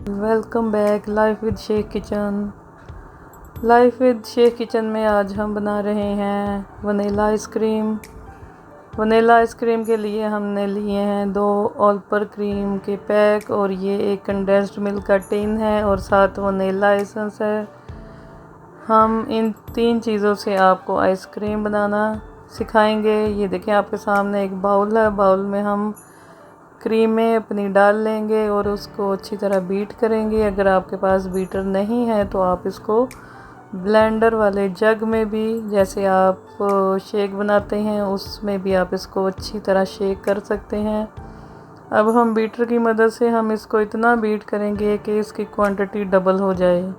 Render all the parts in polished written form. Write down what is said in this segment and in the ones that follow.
Welcome back life with Sheikh kitchen. Life with Sheikh kitchen में आज हम बना रहे हैं वनीला आइसक्रीम। वनीला आइसक्रीम के लिए हमने लिए हैं 2 ऑल पर क्रीम के पैक और ये एक कंडेंस्ड मिल्क का टिन है और 7 वनीला एसेंस है। हम इन 3 चीज़ों से आपको आइसक्रीम बनाना सिखाएंगे। ये देखें आपके सामने एक बाउल है, बाउल में हम क्रीमें अपनी डाल लेंगे और उसको अच्छी तरह बीट करेंगे। अगर आपके पास बीटर नहीं है तो आप इसको ब्लेंडर वाले जग में भी, जैसे आप शेक बनाते हैं उसमें भी आप इसको अच्छी तरह शेक कर सकते हैं। अब हम बीटर की मदद से हम इसको इतना बीट करेंगे कि इसकी क्वांटिटी डबल हो जाए।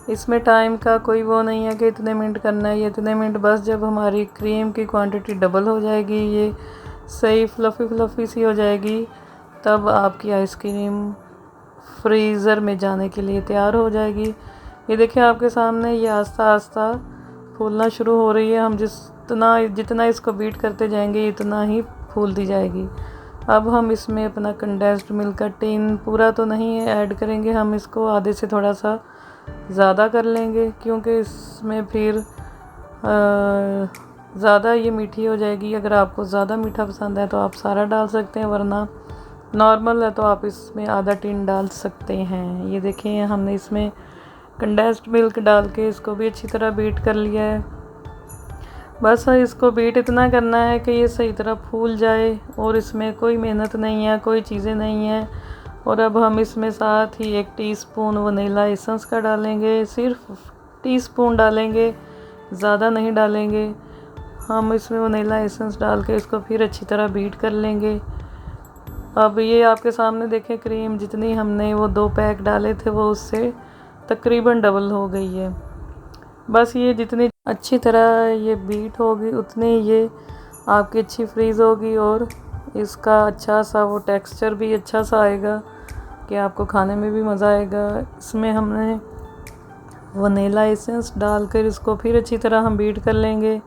इसमें टाइम का कोई वो नहीं है कि इतने मिनट करना है, ये इतने मिनट। बस जब हमारी क्रीम की क्वांटिटी डबल हो जाएगी, ये सही फ्लफ़ी सी हो जाएगी, तब आपकी आइसक्रीम फ्रीज़र में जाने के लिए तैयार हो जाएगी। ये देखिए आपके सामने ये आस्ता आस्ता फूलना शुरू हो रही है। हम जितना इसको बीट करते जाएंगे इतना ही फूलती जाएगी। अब हम इसमें अपना कंडेंस्ड मिल्क का टिन पूरा तो नहीं ऐड करेंगे, हम इसको आधे से थोड़ा सा ज़्यादा कर लेंगे, क्योंकि इसमें फिर ज़्यादा ये मीठी हो जाएगी। अगर आपको ज़्यादा मीठा पसंद है तो आप सारा डाल सकते हैं, वरना नॉर्मल है तो आप इसमें आधा टिन डाल सकते हैं। ये देखें हमने इसमें कंडेंस्ड मिल्क डाल के इसको भी अच्छी तरह बीट कर लिया है। बस इसको बीट इतना करना है कि ये सही तरह फूल जाए और इसमें कोई मेहनत नहीं है, कोई चीज़ें नहीं हैं। और अब हम इसमें साथ ही 1 टीस्पून वनीला एसेंस का डालेंगे। सिर्फ टीस्पून डालेंगे, ज़्यादा नहीं डालेंगे। हम इसमें वनीला एसेंस डाल के इसको फिर अच्छी तरह बीट कर लेंगे। अब ये आपके सामने देखें, क्रीम जितनी हमने वो 2 पैक डाले थे वो उससे तकरीबन डबल हो गई है। बस ये जितनी अच्छी तरह ये बीट होगी उतनी ये आपकी अच्छी फ्रीज़ होगी और इसका अच्छा सा वो टेक्सचर भी अच्छा सा आएगा कि आपको खाने में भी मज़ा आएगा। इसमें हमने वनीला एसेंस डालकर इसको फिर अच्छी तरह हम बीट कर लेंगे।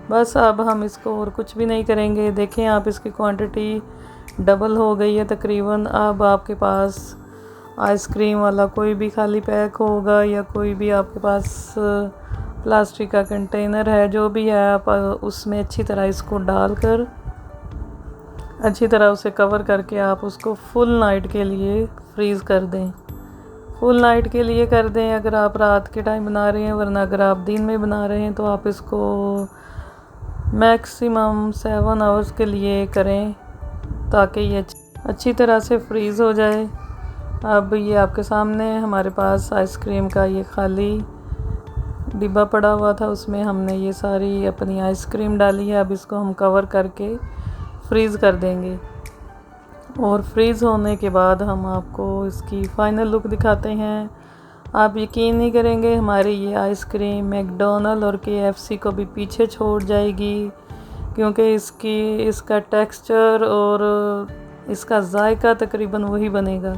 बस अब हम इसको और कुछ भी नहीं करेंगे। देखें आप, इसकी क्वांटिटी डबल हो गई है तकरीबन। अब आपके पास आइसक्रीम वाला कोई भी खाली पैक होगा या कोई भी आपके पास प्लास्टिक का कंटेनर है, जो भी है, आप उसमें अच्छी तरह इसको डालकर अच्छी तरह उसे कवर करके आप उसको फुल नाइट के लिए फ्रीज़ कर दें। फुल नाइट के लिए कर दें अगर आप रात के टाइम बना रहे हैं, वरना अगर आप दिन में बना रहे हैं तो आप इसको मैक्सिमम 7 आवर्स के लिए करें ताकि ये अच्छी तरह से फ्रीज़ हो जाए। अब ये आपके सामने हमारे पास आइसक्रीम का ये खाली डिब्बा पड़ा हुआ था, उसमें हमने ये सारी अपनी आइसक्रीम डाली है। अब इसको हम कवर करके फ्रीज़ कर देंगे और फ्रीज़ होने के बाद हम आपको इसकी फ़ाइनल लुक दिखाते हैं। आप यकीन नहीं करेंगे, हमारी ये आइसक्रीम मैकडॉनल्ड और KFC को भी पीछे छोड़ जाएगी, क्योंकि इसका टेक्सचर और इसका जायका तकरीबन वही बनेगा।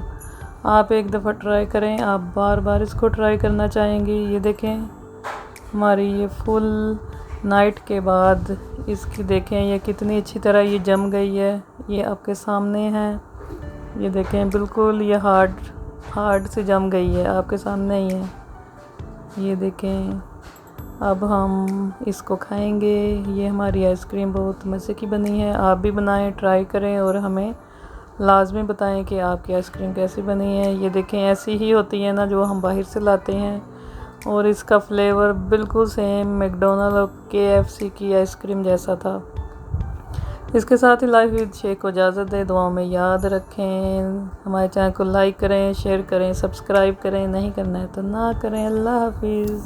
आप एक दफ़ा ट्राई करें, आप बार बार इसको ट्राई करना चाहेंगे। ये देखें हमारी ये फुल नाइट के बाद इसकी देखें ये कितनी अच्छी तरह ये जम गई है। ये आपके सामने है, ये देखें बिल्कुल ये हार्ड से जम गई है, आपके सामने ही है। ये देखें अब हम इसको खाएंगे। ये हमारी आइसक्रीम बहुत मज़े की बनी है। आप भी बनाएं, ट्राई करें और हमें लाजमी बताएं कि आपकी आइसक्रीम कैसी बनी है। ये देखें ऐसी ही होती है ना जो हम बाहर से लाते हैं, और इसका फ्लेवर बिल्कुल सेम मैकडॉनल्ड और KFC की आइसक्रीम जैसा था। इसके साथ ही लाइफ विद शेख को इजाज़त दे। दुआओं में याद रखें। हमारे चैनल को लाइक करें, शेयर करें, सब्सक्राइब करें। नहीं करना है तो ना करें। अल्लाह हाफिज़।